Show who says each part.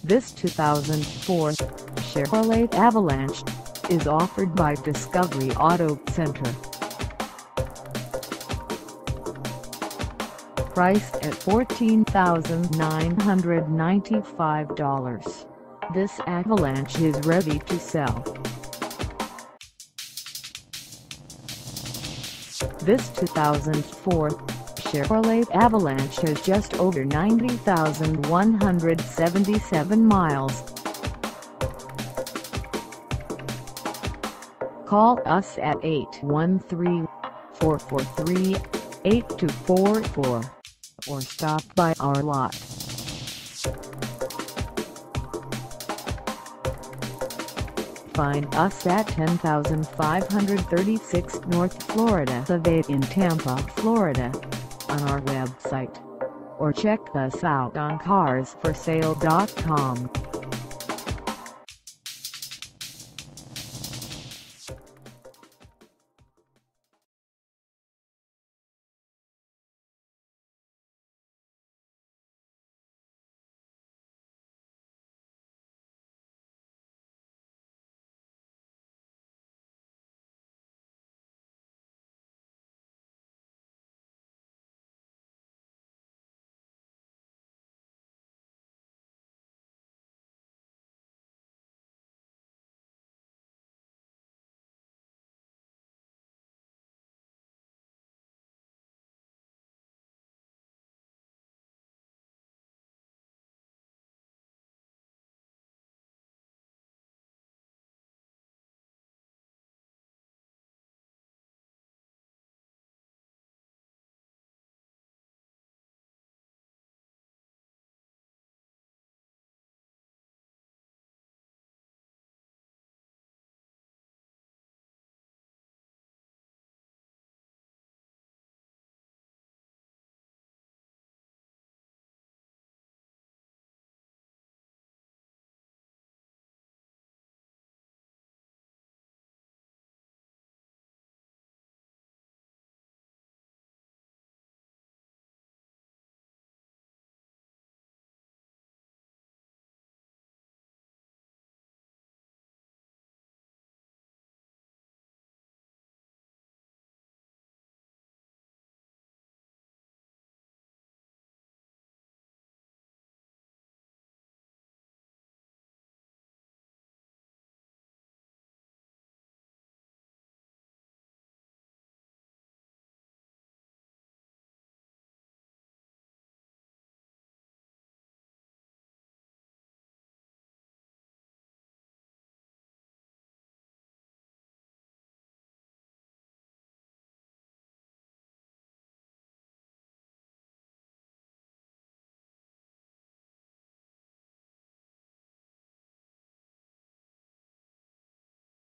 Speaker 1: This 2004 Chevrolet Avalanche is offered by Discovery Auto Center. Priced at $14,995, this Avalanche is ready to sell. This 2004 Chevrolet Avalanche has just over 90,177 miles. Call us at 813-443-8244 or stop by our lot. Find us at 10536 North Florida Ave in Tampa, Florida, on our website, or check us out on carsforsale.com.